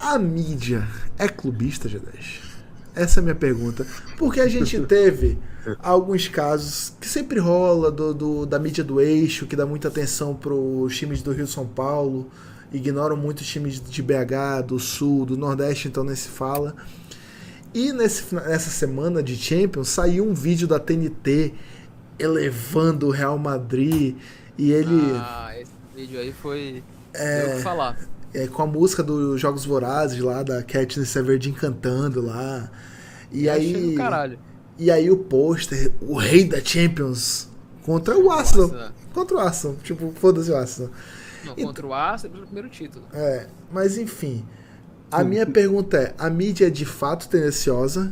A mídia é clubista, G10? Essa é a minha pergunta. Porque a gente teve alguns casos que sempre rola da mídia do eixo, que dá muita atenção para os times do Rio e São Paulo, ignoram muito os times de BH, do Sul, do Nordeste, então nem se fala. E nessa semana de Champions saiu um vídeo da TNT elevando o Real Madrid e ele... esse vídeo aí foi... Deu o que falar. Com a música dos Jogos Vorazes lá, da Katniss Everdeen cantando lá. E aí... Caralho. E aí o pôster, o rei da Champions, contra o Arsenal. Contra o Arsenal. Tipo, foda-se o Arsenal. Não, contra o Arsenal pelo primeiro título. Mas enfim... A minha pergunta é, a mídia é de fato tendenciosa?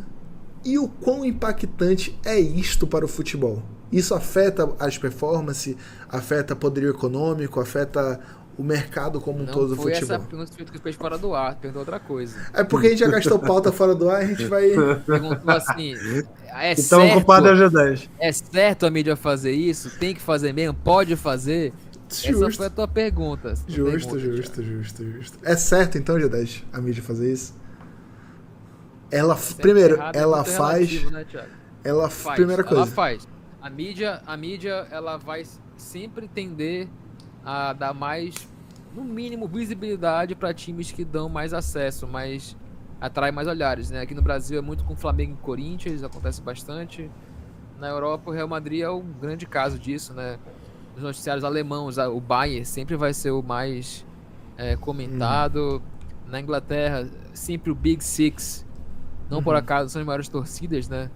E o quão impactante é isto para o futebol? Isso afeta as performances, afeta o poderio econômico, afeta o mercado como um todo do futebol? Não foi essa pergunta que fez fora do ar, perguntou outra coisa. É porque a gente já gastou pauta fora do ar, a gente vai... Perguntou assim, então o culpado é o G10. É certo a mídia fazer isso? Tem que fazer mesmo? Pode fazer? Justo. Essa foi a tua pergunta. Justo. É certo, então, G10, a mídia fazer isso? Ela, primeiro, ela faz... Relativo, né, ela faz. Primeira coisa. Ela faz. A mídia, ela vai sempre tender a dar mais, no mínimo, visibilidade para times que dão mais acesso, mais atrai mais olhares, né? Aqui no Brasil é muito com Flamengo e Corinthians, acontece bastante. Na Europa, o Real Madrid é um grande caso disso, né? Nos noticiários alemãos, o Bayern sempre vai ser o mais comentado. Na Inglaterra, sempre o Big Six. Não por acaso são as maiores torcidas, né?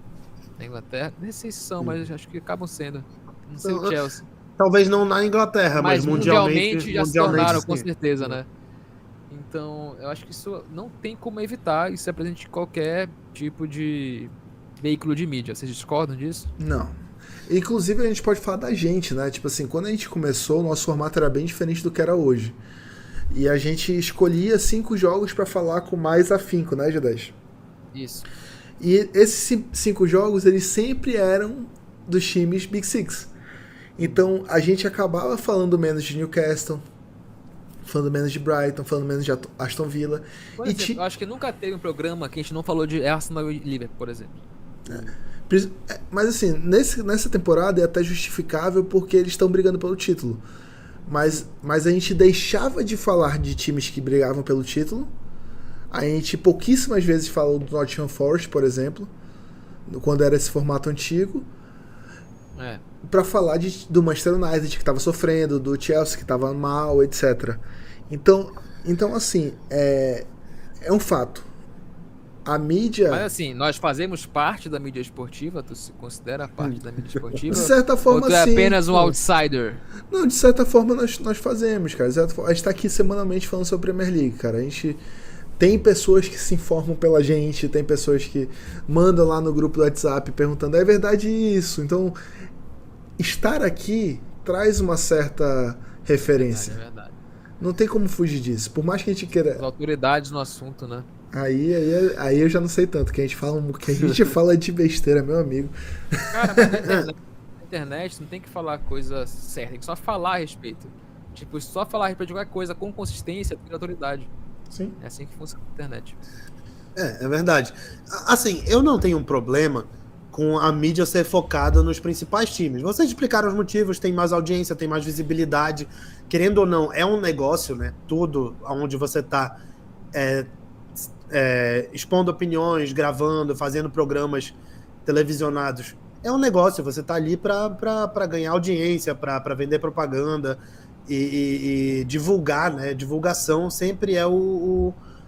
Na Inglaterra. Nem sei se são, mas acho que acabam sendo. Não sei o Chelsea. Talvez não na Inglaterra, mas mundialmente já se tornaram, com certeza, né? Então, eu acho que isso não tem como evitar. Isso é presente em qualquer tipo de veículo de mídia. Vocês discordam disso? Não. Inclusive, a gente pode falar da gente, né? Tipo assim, quando a gente começou, o nosso formato era bem diferente do que era hoje. E a gente escolhia 5 jogos para falar com mais afinco, né, G10? Isso. E esses 5 jogos, eles sempre eram dos times Big Six. Então, a gente acabava falando menos de Newcastle, falando menos de Brighton, falando menos de Aston Villa. Por exemplo, eu acho que nunca teve um programa que a gente não falou de Arsenal e Liverpool, por exemplo. Mas assim, nessa temporada é até justificável porque eles estão brigando pelo título. Mas a gente deixava de falar de times que brigavam pelo título. A gente pouquíssimas vezes falou do Nottingham Forest, por exemplo, quando era esse formato antigo. Pra falar do Manchester United, que estava sofrendo, do Chelsea, que estava mal, etc. Então assim, é um fato. A mídia... Mas assim, nós fazemos parte da mídia esportiva? Tu se considera parte da mídia esportiva? De certa forma, ou tu é sim, apenas um outsider? Não, de certa forma nós fazemos, cara. A gente tá aqui semanalmente falando sobre a Premier League, cara. A gente tem pessoas que se informam pela gente, tem pessoas que mandam lá no grupo do WhatsApp perguntando, é verdade isso? Então, estar aqui traz uma certa referência. É verdade. Não tem como fugir disso. Por mais que a gente queira... As autoridades no assunto, né? Aí eu já não sei tanto, que a gente fala de besteira, meu amigo. Cara, mas na internet não tem que falar coisa certa, tem que só falar a respeito. Tipo, só falar a respeito de qualquer coisa com consistência tem autoridade. Sim. É assim que funciona a internet. É verdade. Assim, eu não tenho um problema com a mídia ser focada nos principais times. Vocês explicaram os motivos, tem mais audiência, tem mais visibilidade. Querendo ou não, é um negócio, né? Tudo onde você tá expondo opiniões, gravando, fazendo programas televisionados. É um negócio, você tá ali para ganhar audiência, para vender propaganda e divulgar, né? Divulgação sempre é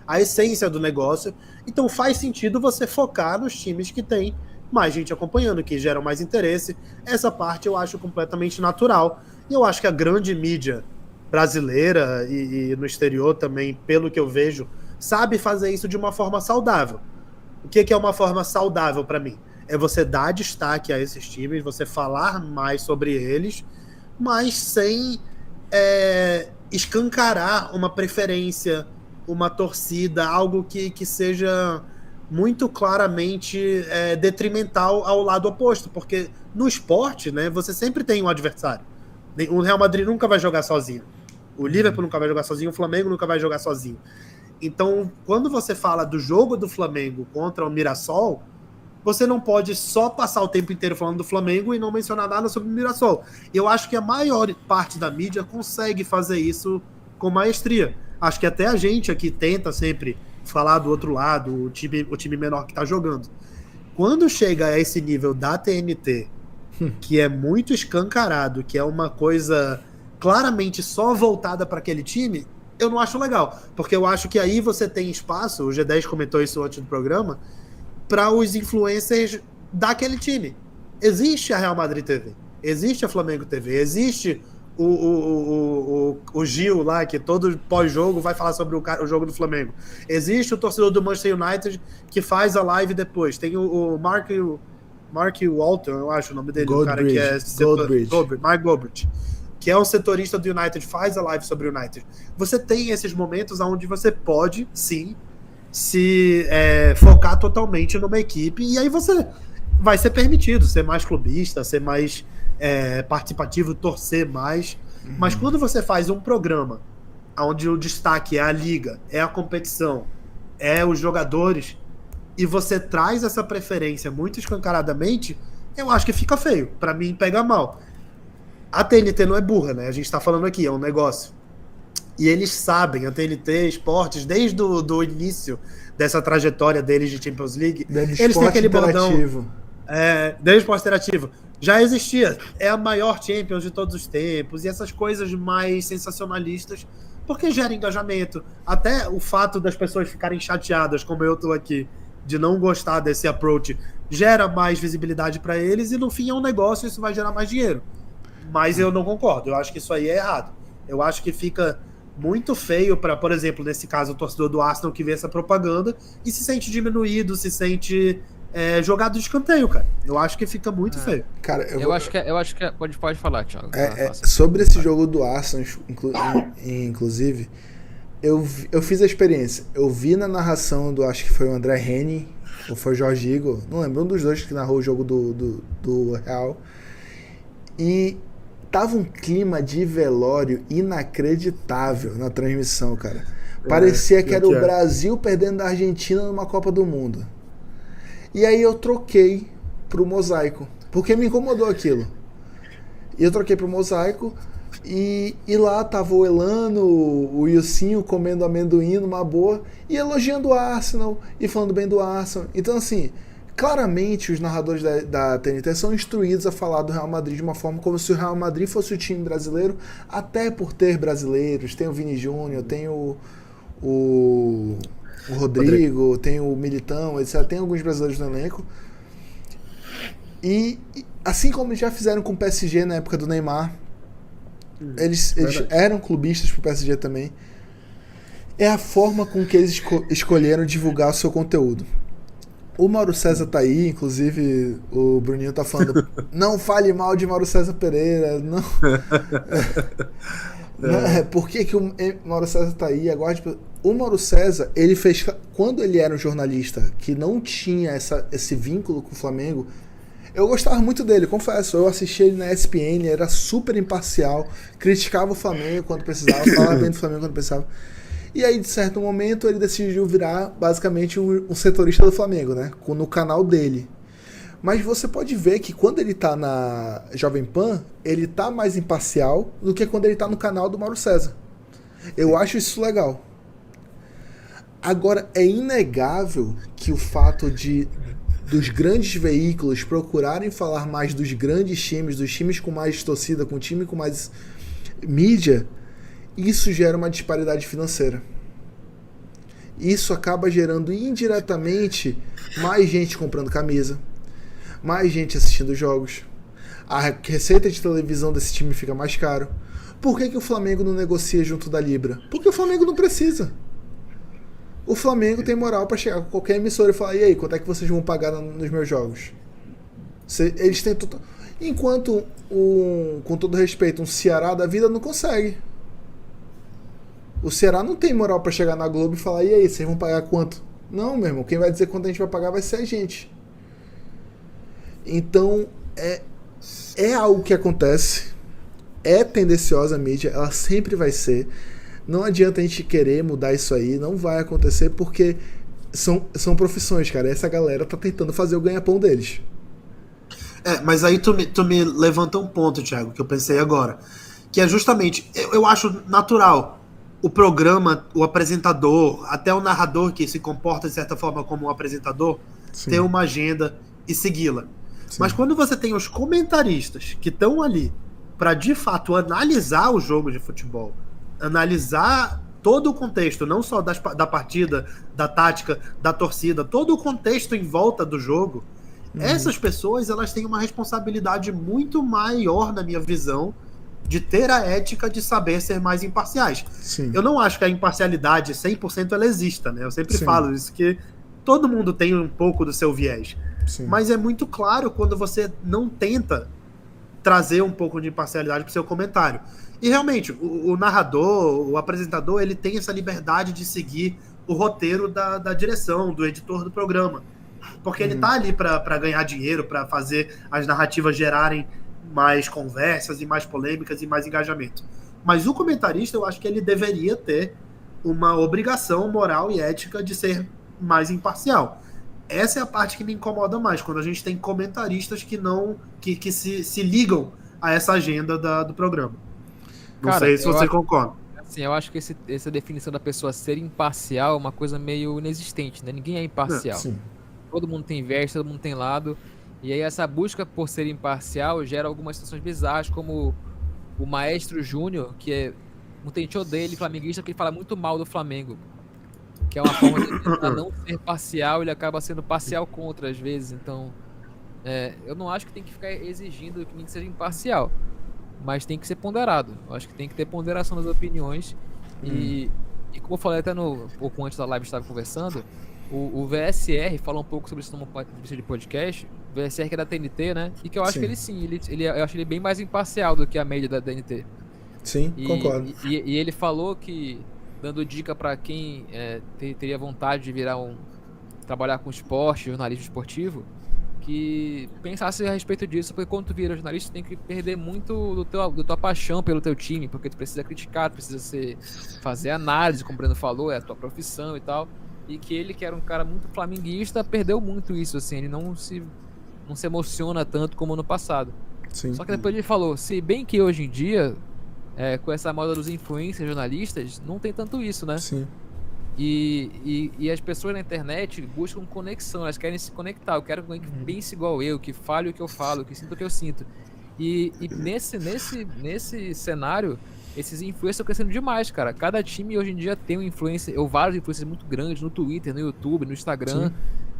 a essência do negócio. Então faz sentido você focar nos times que tem mais gente acompanhando, que geram mais interesse. Essa parte eu acho completamente natural. E eu acho que a grande mídia brasileira e no exterior também, pelo que eu vejo, sabe fazer isso de uma forma saudável. O que é uma forma saudável para mim? É você dar destaque a esses times, você falar mais sobre eles, mas sem escancarar uma preferência, uma torcida, algo que seja muito claramente detrimental ao lado oposto, porque no esporte, né, você sempre tem um adversário. O Real Madrid nunca vai jogar sozinho, o Liverpool nunca vai jogar sozinho, o Flamengo nunca vai jogar sozinho. Então, quando você fala do jogo do Flamengo contra o Mirassol, você não pode só passar o tempo inteiro falando do Flamengo e não mencionar nada sobre o Mirassol. E eu acho que a maior parte da mídia consegue fazer isso com maestria. Acho que até a gente aqui tenta sempre falar do outro lado, o time menor que tá jogando. Quando chega a esse nível da TNT, que é muito escancarado, que é uma coisa claramente só voltada para aquele time, eu não acho legal. Porque eu acho que aí você tem espaço, o G10 comentou isso antes do programa, para os influencers daquele time. Existe a Real Madrid TV, existe a Flamengo TV, existe o Gil lá, que todo pós-jogo vai falar sobre o jogo do Flamengo. Existe o torcedor do Manchester United que faz a live depois. Tem o Mark Walton, eu acho o nome dele, o cara que é Mark Goldbridge, que é o setorista do United, faz a live sobre o United. Você tem esses momentos onde você pode, sim, se focar totalmente numa equipe, e aí você vai ser permitido ser mais clubista, ser mais participativo, torcer mais. Mas quando você faz um programa onde o destaque é a liga, é a competição, é os jogadores, e você traz essa preferência muito escancaradamente, eu acho que fica feio. Pra mim, pega mal. A TNT não é burra, né? A gente tá falando aqui, é um negócio. E eles sabem, a TNT Esportes, desde o início dessa trajetória deles de Champions League, eles têm aquele bordão. Desde o esporte interativo. Já existia. É a maior Champions de todos os tempos. E essas coisas mais sensacionalistas, porque gera engajamento. Até o fato das pessoas ficarem chateadas, como eu tô aqui, de não gostar desse approach, gera mais visibilidade para eles. E no fim é um negócio e isso vai gerar mais dinheiro. Mas eu não concordo. Eu acho que isso aí é errado. Eu acho que fica muito feio para, por exemplo, nesse caso, o torcedor do Arsenal que vê essa propaganda e se sente diminuído, se sente jogado de escanteio, cara. Eu acho que fica muito feio. Cara, eu acho que pode falar, Thiago. Sobre esse jogo do Arsenal, inclusive, eu fiz a experiência. Eu vi na narração do, acho que foi o André Henning, ou foi o Jorge Igor, não lembro, um dos dois que narrou o jogo do Real. E tava um clima de velório inacreditável na transmissão, cara. Parecia que era o Brasil perdendo da Argentina numa Copa do Mundo. E aí eu troquei pro Mosaico, porque me incomodou aquilo. E eu troquei pro Mosaico e lá tava o Elano, o Ilcinho comendo amendoim numa boa e elogiando o Arsenal e falando bem do Arsenal. Então assim, claramente os narradores da TNT são instruídos a falar do Real Madrid de uma forma como se o Real Madrid fosse o time brasileiro, até por ter brasileiros. Tem o Vini Júnior, tem o Rodrigo, tem o Militão, etc. Tem alguns brasileiros no elenco. E assim como já fizeram com o PSG na época do Neymar, eles eram clubistas pro PSG também. É a forma com que eles escolheram divulgar o seu conteúdo. O Mauro César tá aí, inclusive o Bruninho tá falando, não fale mal de Mauro César Pereira, não. Por que o Mauro César tá aí? O Mauro César, ele fez, quando ele era um jornalista que não tinha esse vínculo com o Flamengo, eu gostava muito dele, confesso. Eu assisti ele na ESPN, era super imparcial, criticava o Flamengo quando precisava, falava bem do Flamengo quando precisava. E aí, de certo momento, ele decidiu virar basicamente um setorista do Flamengo, né? No canal dele. Mas você pode ver que quando ele tá na Jovem Pan, ele tá mais imparcial do que quando ele tá no canal do Mauro César. Eu acho isso legal. Agora, é inegável que o fato dos grandes veículos procurarem falar mais dos grandes times, dos times com mais torcida, com time com mais mídia, isso gera uma disparidade financeira. Isso acaba gerando indiretamente mais gente comprando camisa, mais gente assistindo jogos. A receita de televisão desse time fica mais caro. Por que o Flamengo não negocia junto da Libra? Porque o Flamengo não precisa. O Flamengo tem moral para chegar com qualquer emissora e falar: e aí, quanto é que vocês vão pagar nos meus jogos? Eles têm total... Enquanto, com todo respeito, um Ceará da vida não consegue. O Ceará não tem moral pra chegar na Globo e falar: e aí, vocês vão pagar quanto? Não, meu irmão, quem vai dizer quanto a gente vai pagar vai ser a gente. Então, é algo que acontece, é tendenciosa a mídia, ela sempre vai ser. Não adianta a gente querer mudar isso aí, não vai acontecer porque são profissões, cara. Essa galera tá tentando fazer o ganha-pão deles. Mas aí tu me levanta um ponto, Thiago, que eu pensei agora. Que é justamente, eu acho natural o programa, o apresentador, até o narrador que se comporta de certa forma como um apresentador, Sim. ter uma agenda e segui-la. Mas quando você tem os comentaristas que estão ali para de fato analisar o jogo de futebol, analisar todo o contexto, não só da partida, da tática, da torcida, todo o contexto em volta do jogo, essas pessoas elas têm uma responsabilidade muito maior, na minha visão, de ter a ética de saber ser mais imparciais. Sim. Eu não acho que a imparcialidade 100% ela exista, né? Eu sempre Sim. falo isso, que todo mundo tem um pouco do seu viés. Sim. Mas é muito claro quando você não tenta trazer um pouco de imparcialidade para o seu comentário. E realmente, o narrador, o apresentador, ele tem essa liberdade de seguir o roteiro da direção, do editor do programa. Porque ele tá ali para ganhar dinheiro, para fazer as narrativas gerarem mais conversas e mais polêmicas e mais engajamento. Mas o comentarista, eu acho que ele deveria ter uma obrigação moral e ética de ser mais imparcial. Essa é a parte que me incomoda mais, quando a gente tem comentaristas que se ligam a essa agenda do programa. Não Cara, sei se você concorda. Assim, eu acho que essa definição da pessoa ser imparcial é uma coisa meio inexistente, né? Ninguém é imparcial. Sim. Todo mundo tem viés, todo mundo tem lado. E aí essa busca por ser imparcial gera algumas situações bizarras, como o Maestro Júnior, que é um tenteio dele, flamenguista, que ele fala muito mal do Flamengo. Que é uma forma de tentar não ser parcial, ele acaba sendo parcial contra às vezes. Então, eu não acho que tem que ficar exigindo que ninguém seja imparcial, mas tem que ser ponderado. Eu acho que tem que ter ponderação das opiniões. E como eu falei até um pouco antes da live, estava conversando, o VSR falou um pouco sobre isso numa entrevista de podcast. O VSR que é da TNT, né? E que eu acho que eu acho ele bem mais imparcial do que a média da TNT. Sim, concordo. E ele falou que, dando dica para quem teria vontade de trabalhar com esporte, jornalismo esportivo, que pensasse a respeito disso, porque quando tu vira jornalista, tu tem que perder muito da tua paixão pelo teu time, porque tu precisa criticar, tu precisa fazer análise, como o Breno falou, é a tua profissão e tal. E que ele, que era um cara muito flamenguista, perdeu muito isso, assim, ele não se emociona tanto como no passado. Sim. Só que depois ele falou, se bem que hoje em dia, com essa moda dos influencers jornalistas, não tem tanto isso, né? Sim. E as pessoas na internet buscam conexão, elas querem se conectar. Eu quero que alguém que pense igual eu, que fale o que eu falo, que sinta o que eu sinto. E nesse cenário, esses influencers estão crescendo demais, cara. Cada time hoje em dia tem um influencer, ou vários influencers muito grandes no Twitter, no YouTube, no Instagram. Sim.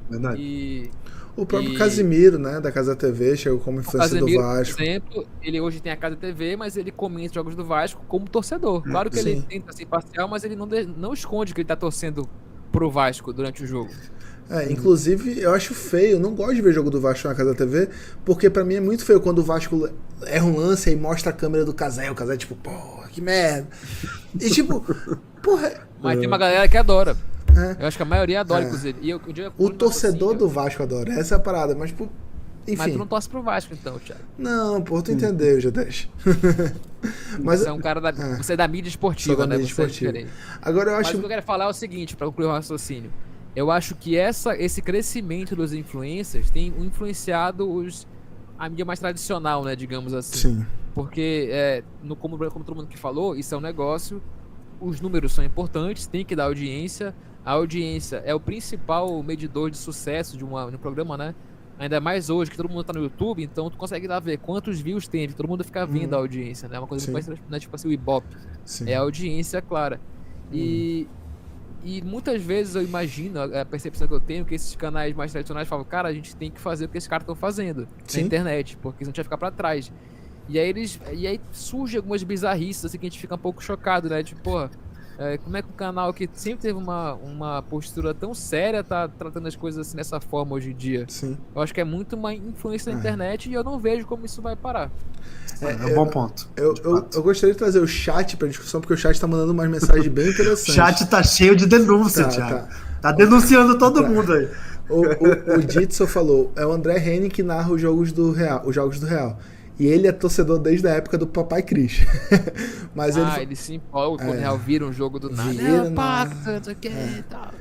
Verdade. O próprio Casimiro, né, da Casa TV, chegou como influencer do Vasco. Por exemplo, ele hoje tem a Casa TV, mas ele comenta jogos do Vasco como torcedor. Claro que ele tenta ser imparcial, mas ele não esconde que ele tá torcendo pro Vasco durante o jogo. Inclusive, eu acho feio, eu não gosto de ver jogo do Vasco na Casa TV, porque pra mim é muito feio quando o Vasco erra um lance e mostra a câmera do Casé, o Casé tipo, porra, que merda. E tipo, porra... Mas tem uma galera que adora. Eu acho que a maioria adora, inclusive. E o torcedor do Vasco adora, essa é a parada, mas tipo, enfim. Mas tu não torce pro Vasco então, Thiago. Não, pô, tu entendeu, G10. Mas você é um cara você é da mídia esportiva, né? Mídia esportiva. Agora eu acho... Mas o que eu quero falar é o seguinte, pra concluir o raciocínio. Eu acho que esse crescimento dos influencers tem influenciado a mídia mais tradicional, né, digamos assim. Sim. Porque, como todo mundo que falou, isso é um negócio, os números são importantes, tem que dar audiência. A audiência é o principal medidor de sucesso de um programa, né? Ainda mais hoje, que todo mundo tá no YouTube, então tu consegue lá ver quantos views tem, todo mundo fica vendo a audiência, né? Uma coisa que parece, né, tipo assim, o Ibope. Sim. É a audiência, clara. E muitas vezes eu imagino, a percepção que eu tenho, que esses canais mais tradicionais falam, cara, a gente tem que fazer o que esses caras estão fazendo na internet, porque senão a gente vai ficar pra trás. E aí surgem algumas bizarrices, assim, que a gente fica um pouco chocado, né? Tipo, porra, como é que um canal que sempre teve uma postura tão séria tá tratando as coisas assim dessa forma hoje em dia? Sim. Eu acho que é muito uma influência na internet e eu não vejo como isso vai parar. É um bom ponto. Eu gostaria de trazer o chat pra discussão, porque o chat tá mandando umas mensagens bem interessantes. O chat tá cheio de denúncia, Thiago. Tá denunciando todo mundo aí. O Ditso falou, é o André Henning que narra os jogos do Real. E ele é torcedor desde a época do Papai Cris. Mas ele se empolga quando o Real vira um jogo do nada. Vira, Pacta, não sei o que e tal.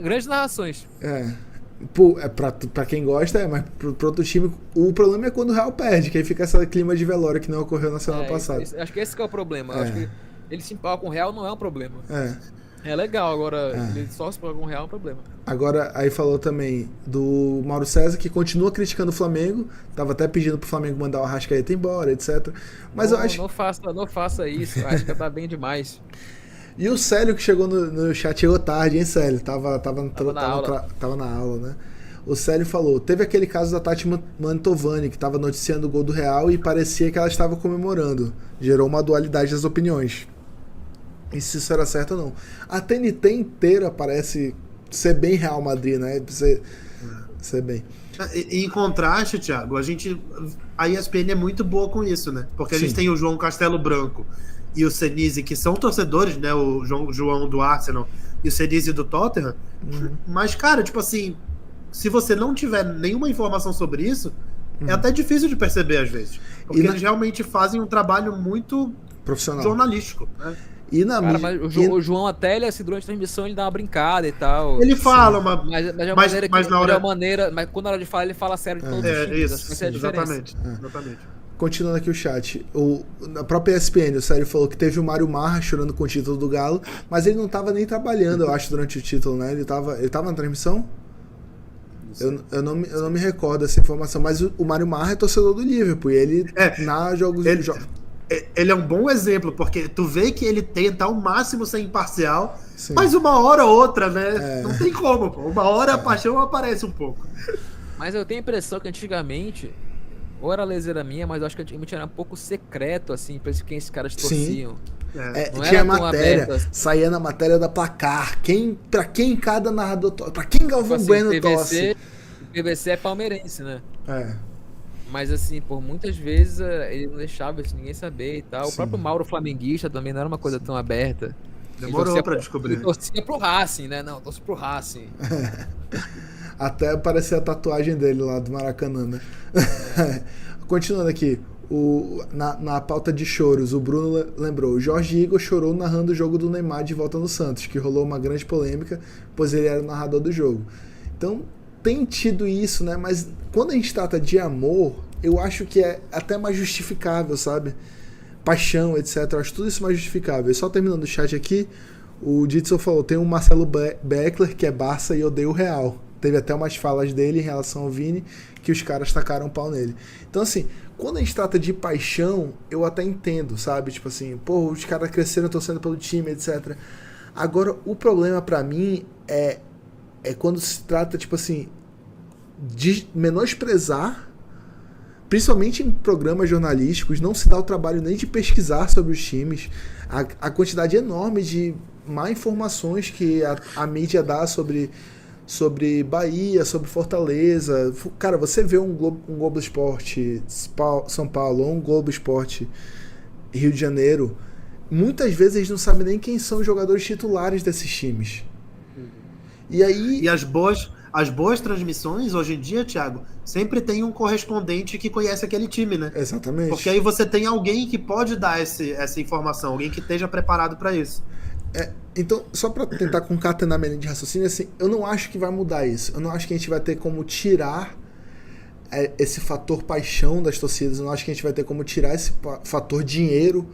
Grandes narrações. Pô, pra quem gosta, mas pro outro time, o problema é quando o Real perde, que aí fica esse clima de velório que não ocorreu na semana passada. Acho que esse que é o problema. Acho que ele se empolga com o Real não é um problema. É legal, agora ele só se empolga com o Real é um problema. Agora, aí falou também do Mauro César, que continua criticando o Flamengo, tava até pedindo pro Flamengo mandar o Arrascaeta embora, etc. Mas eu acho... Não faça isso, acho que tá bem demais. E o Célio, que chegou no chat, chegou tarde, hein, Célio? Tava na aula, né? O Célio falou, teve aquele caso da Tati Mantovani, que tava noticiando o gol do Real e parecia que ela estava comemorando. Gerou uma dualidade das opiniões. E se isso era certo ou não. A TNT inteira parece ser bem Real Madrid, né? Ser bem. Em contraste, Thiago, a ESPN é muito boa com isso, né? Porque a gente tem o João Castelo Branco e o Senise, que são torcedores, né? O João do Arsenal e o Senise do Tottenham. Mas, cara, tipo assim, se você não tiver nenhuma informação sobre isso, é até difícil de perceber às vezes. Porque eles realmente fazem um trabalho muito profissional, jornalístico, né? E na cara, mas o João até, durante a transmissão, ele dá uma brincada e tal. Ele fala, mas quando na hora de falar, ele fala sério de todos os times. Essa é a diferença. Exatamente. Continuando aqui o chat, na própria ESPN, o Sérgio falou que teve o Mário Marra chorando com o título do Galo, mas ele não estava nem trabalhando, eu acho, durante o título, né? Ele tava na transmissão? Eu não me recordo dessa informação, mas o Mário Marra é torcedor do Liverpool, e ele ele é um bom exemplo, porque tu vê que ele tenta ao máximo ser imparcial, mas uma hora ou outra, né? Não tem como, pô. Uma hora a paixão aparece um pouco. Mas eu tenho a impressão que antigamente, ou era leseira minha, mas eu acho que antigamente era um pouco secreto, assim, pra quem esses caras torciam. Tinha matéria, saía na matéria da Placar, pra quem cada narrador torce, pra quem Galvão Bueno torce. O PVC é palmeirense, né? Mas assim, por muitas vezes ele não deixava ninguém saber e tal. O próprio Mauro flamenguista também não era uma coisa tão aberta. Demorou pra descobrir. Ele torcia pro Racing, né? Não, torcia pro Racing. Até parecia a tatuagem dele lá do Maracanã, né? Continuando aqui, na pauta de choros, o Bruno lembrou, o Jorge Igor chorou narrando o jogo do Neymar de volta no Santos, que rolou uma grande polêmica, pois ele era o narrador do jogo. Então, tem tido isso, né? Mas quando a gente trata de amor, eu acho que é até mais justificável, sabe? Paixão, etc. Eu acho tudo isso mais justificável. E só terminando o chat aqui, o Ditson falou, tem um Marcelo Beckler, que é Barça e odeia o Real. Teve até umas falas dele em relação ao Vini, que os caras tacaram um pau nele. Então, assim, quando a gente trata de paixão, eu até entendo, sabe? Tipo assim, pô, os caras cresceram torcendo pelo time, etc. Agora, o problema pra mim é quando se trata, tipo assim, de menosprezar, principalmente em programas jornalísticos, não se dá o trabalho nem de pesquisar sobre os times, a quantidade enorme de má informações que a mídia dá sobre Bahia, sobre Fortaleza. Cara, você vê um Globo Esporte São Paulo ou um Globo Esporte Rio de Janeiro, muitas vezes eles não sabem nem quem são os jogadores titulares desses times. E aí... E as boas transmissões, hoje em dia, Thiago, sempre tem um correspondente que conhece aquele time, né? Exatamente. Porque aí você tem alguém que pode dar essa informação, alguém que esteja preparado para isso. Então, só para tentar concatenar minha linha de raciocínio, assim, eu não acho que vai mudar isso. Eu não acho que a gente vai ter como tirar esse fator paixão das torcidas. Eu não acho que a gente vai ter como tirar esse fator dinheiro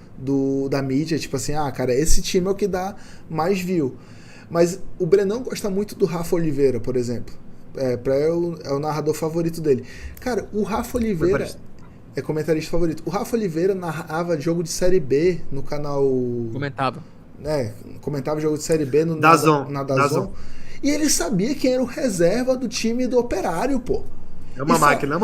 da mídia. Tipo assim, cara, esse time é o que dá mais view. Mas o Brenão gosta muito do Rafa Oliveira, por exemplo. É o narrador favorito dele. Cara, o Rafa Oliveira é comentarista favorito. O Rafa Oliveira narrava jogo de Série B no canal... Comentava jogo de Série B na DAZN. E ele sabia quem era o reserva do time do Operário, pô. É uma máquina.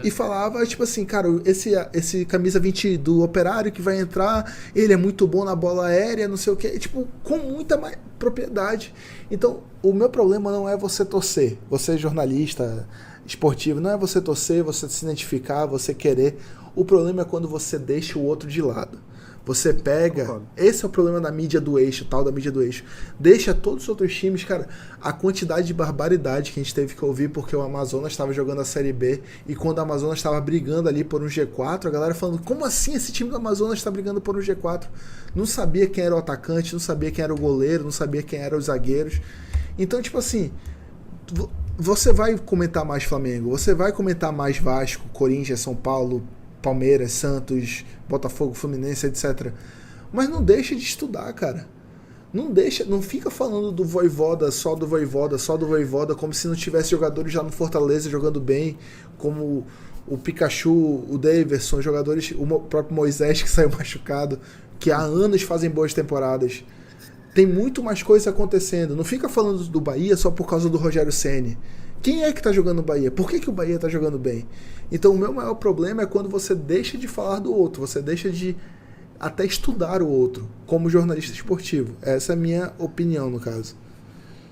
E falava, tipo assim, cara, esse camisa 20 do Operário que vai entrar, ele é muito bom na bola aérea, não sei o que, tipo, com muita mais propriedade. Então, o meu problema não é você torcer, você jornalista esportivo, não é você torcer, você se identificar, você querer. O problema é quando você deixa o outro de lado. Você pega... Concordo. Esse é o problema da mídia do eixo, tal da mídia do eixo. Deixa todos os outros times, cara, a quantidade de barbaridade que a gente teve que ouvir porque o Amazonas estava jogando a Série B e quando o Amazonas estava brigando ali por um G4, a galera falando, como assim esse time do Amazonas está brigando por um G4? Não sabia quem era o atacante, não sabia quem era o goleiro, não sabia quem eram os zagueiros. Então, tipo assim, você vai comentar mais Flamengo, você vai comentar mais Vasco, Corinthians, São Paulo, Palmeiras, Santos, Botafogo, Fluminense, etc. Mas não deixa de estudar, cara. Não fica falando do Vojvoda, só do Vojvoda, como se não tivesse jogadores já no Fortaleza jogando bem, como o Pikachu, o Daverson, jogadores, o próprio Moisés que saiu machucado, que há anos fazem boas temporadas. Tem muito mais coisa acontecendo. Não fica falando do Bahia só por causa do Rogério Ceni. Quem é que tá jogando o Bahia? Por que o Bahia tá jogando bem? Então o meu maior problema é quando você deixa de falar do outro, você deixa de até estudar o outro, como jornalista esportivo. Essa é a minha opinião, no caso.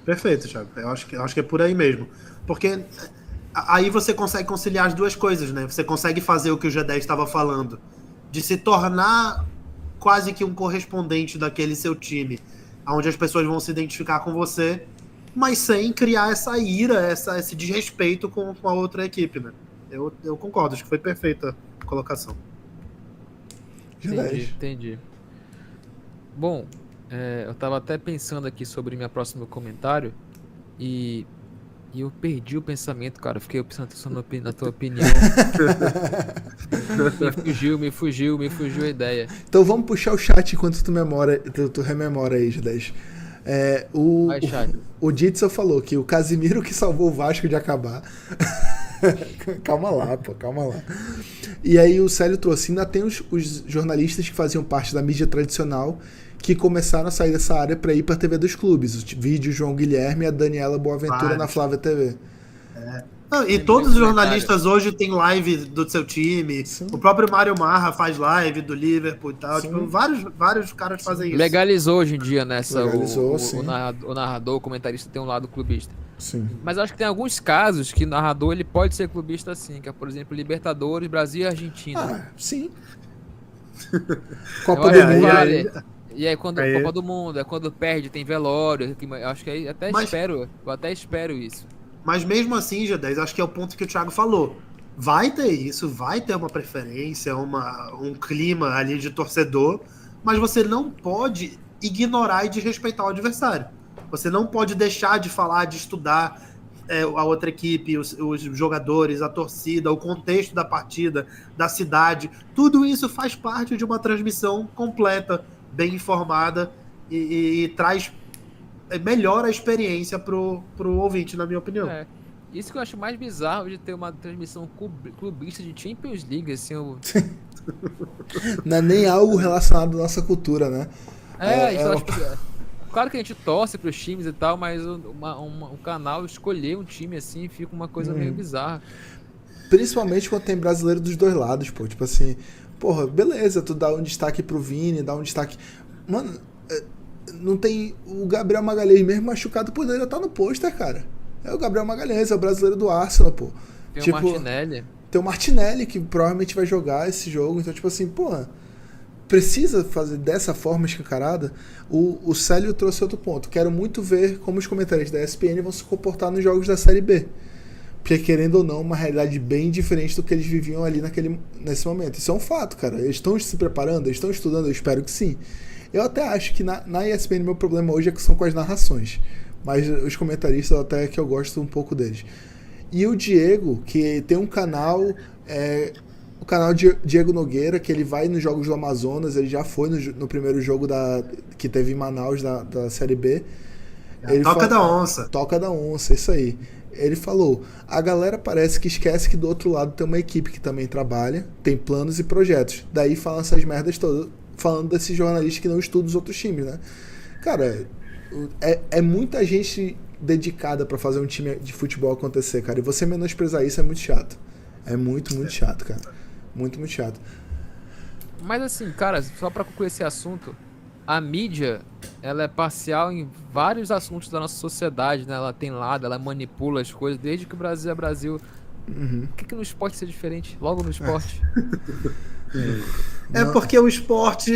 Perfeito, Thiago. Eu acho que é por aí mesmo. Porque aí você consegue conciliar as duas coisas, né? Você consegue fazer o que o G10 estava falando, de se tornar quase que um correspondente daquele seu time, onde as pessoas vão se identificar com você, mas sem criar essa ira, esse desrespeito com a outra equipe, né? Eu concordo, acho que foi perfeita a colocação. Entendi. Bom, eu tava até pensando aqui sobre meu próximo comentário e eu perdi o pensamento, cara. Eu fiquei pensando na tua opinião. Me fugiu a ideia. Então vamos puxar o chat enquanto tu rememora aí, G10. O Ditzel falou que o Casimiro que salvou o Vasco de acabar. Calma lá. E aí o Célio trouxe, ainda tem os jornalistas que faziam parte da mídia tradicional que começaram a sair dessa área para ir para a TV dos clubes. O vídeo João Guilherme e a Daniela Boaventura na Flávia TV. E todos os jornalistas hoje têm live do seu time. Sim. O próprio Mário Marra faz live do Liverpool e tal. Tipo, vários caras fazem isso. Legalizou hoje em dia, né? O narrador, o comentarista tem um lado clubista. Sim. Mas eu acho que tem alguns casos que o narrador ele pode ser clubista sim, que é, por exemplo, Libertadores, Brasil e Argentina. Sim. Copa do Mundo. E aí quando Copa do Mundo, quando perde, tem velório. Eu acho que aí eu até espero isso. Mas mesmo assim, G10, acho que é o ponto que o Thiago falou. Vai ter isso, vai ter uma preferência, um clima ali de torcedor, mas você não pode ignorar e desrespeitar o adversário. Você não pode deixar de falar, de estudar a outra equipe, os jogadores, a torcida, o contexto da partida, da cidade. Tudo isso faz parte de uma transmissão completa, bem informada e traz... melhora a experiência pro ouvinte, na minha opinião. Isso que eu acho mais bizarro de ter uma transmissão clubista de Champions League, assim. Não é nem algo relacionado à nossa cultura, né? Claro que a gente torce pros times e tal, mas o canal escolher um time assim fica uma coisa meio bizarra. Principalmente quando tem brasileiro dos dois lados, pô. Tipo assim, porra, beleza, tu dá um destaque pro Vini, dá um destaque... Mano... Não tem o Gabriel Magalhães mesmo machucado, poderia estar no pôster, cara. É o Gabriel Magalhães, é o brasileiro do Arsenal, pô. Tem o Martinelli. Tem o Martinelli que provavelmente vai jogar esse jogo. Então, tipo assim, pô, precisa fazer dessa forma escancarada. O Célio trouxe outro ponto. Quero muito ver como os comentários da ESPN vão se comportar nos jogos da Série B. Porque, querendo ou não, uma realidade bem diferente do que eles viviam ali nesse momento. Isso é um fato, cara. Eles estão se preparando, eles estão estudando, eu espero que sim. Eu até acho que na ESPN meu problema hoje é que são com as narrações. Mas os comentaristas até que eu gosto um pouco deles. E o Diego, que tem um canal, o canal Diego Nogueira, que ele vai nos Jogos do Amazonas, ele já foi no primeiro jogo que teve em Manaus da Série B. Toca da Onça, isso aí. Ele falou, a galera parece que esquece que do outro lado tem uma equipe que também trabalha, tem planos e projetos. Daí falam essas merdas todas, falando desses jornalistas que não estudam os outros times, né? Cara, é muita gente dedicada pra fazer um time de futebol acontecer, cara. E você menosprezar isso é muito chato. É muito chato, cara. Muito chato. Mas assim, cara, só pra concluir esse assunto, a mídia, ela é parcial em vários assuntos da nossa sociedade, né? Ela tem lado, ela manipula as coisas, desde que o Brasil é Brasil. Uhum. Por que no esporte isso é diferente? Logo no esporte. É porque o esporte,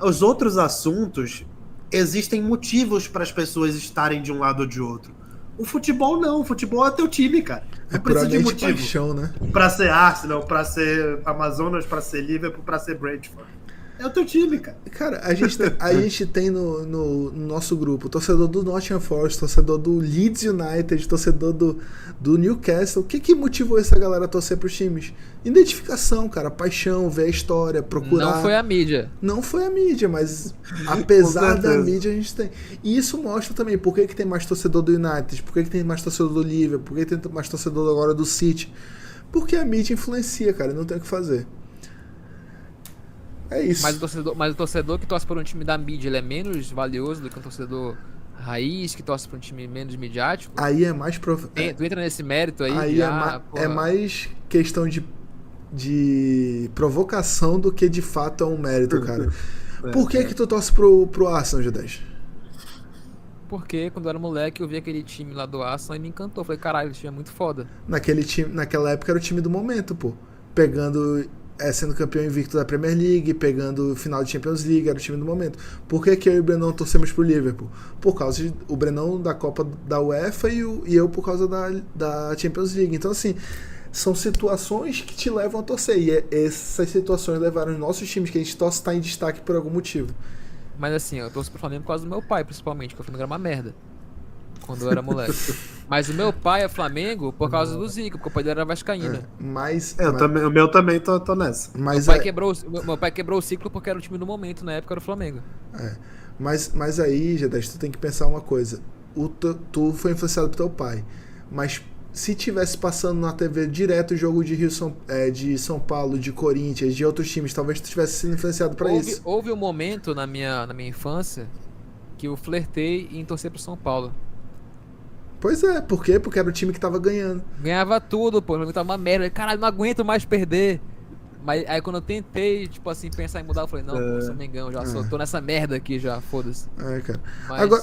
os outros assuntos, existem motivos para as pessoas estarem de um lado ou de outro. O futebol não, o futebol é teu time, cara. Não precisa de motivo. Paixão, né? Pra ser Arsenal, pra ser Amazonas, pra ser Liverpool, pra ser Brentford. É o teu time, cara. Cara, a gente tem no nosso grupo torcedor do Nottingham Forest, torcedor do Leeds United, torcedor do Newcastle. O que motivou essa galera a torcer pros times? Identificação, cara, paixão, ver a história, procurar. Não foi a mídia. Não foi a mídia, mas apesar da mídia a gente tem. E isso mostra também por que tem mais torcedor do United, por que tem mais torcedor do Liverpool, por que tem mais torcedor agora do City. Porque a mídia influencia, cara, não tem o que fazer. É isso. Mas o torcedor que torce por um time da mídia, ele é menos valioso do que um torcedor raiz que torce por um time menos midiático? Aí é mais... Tu entra nesse mérito aí? Aí é mais questão de provocação do que de fato é um mérito, cara. Por que tu torce pro Arsenal, G10? Porque quando eu era moleque eu vi aquele time lá do Arsenal e me encantou. Falei, caralho, esse time é muito foda. Naquela época era o time do momento, pô. Sendo campeão invicto da Premier League, pegando o final de Champions League, era o time do momento. Por que eu e o Brenão torcemos pro Liverpool? Por causa o Brenão da Copa da UEFA e eu por causa da Champions League. Então, assim, são situações que te levam a torcer. E essas situações levaram os nossos times que a gente torce estar em destaque por algum motivo. Mas assim, eu torço pro Flamengo por causa do meu pai, principalmente, porque o Flamengo era uma merda quando eu era moleque. Mas o meu pai é Flamengo por causa do Zico, porque o pai dele era vascaíno. O meu também tô nessa. Meu pai quebrou o ciclo porque era o time do momento, na época era o Flamengo. Mas aí, G10, tu tem que pensar uma coisa. Tu foi influenciado pelo teu pai, mas se tivesse passando na TV direto o jogo de de São Paulo, de Corinthians, de outros times, talvez tu tivesse sido influenciado pra isso. Houve um momento na minha infância que eu flertei em torcer pro São Paulo. Pois é, por quê? Porque era o time que tava ganhando. Ganhava tudo, pô. Eu tava uma merda. Caralho, não aguento mais perder. Mas aí quando eu tentei, tipo assim, pensar em mudar, eu falei, não, pô, sou Mengão, tô nessa merda aqui já, foda-se. Cara.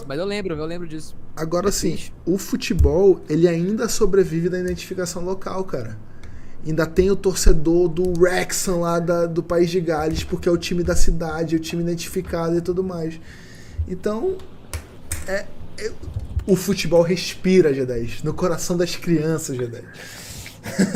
Mas eu lembro disso. Agora sim, o futebol, ele ainda sobrevive da identificação local, cara. Ainda tem o torcedor do Wrexham lá do País de Gales, porque é o time da cidade, é o time identificado e tudo mais. Então, o futebol respira, G10, no coração das crianças, G10.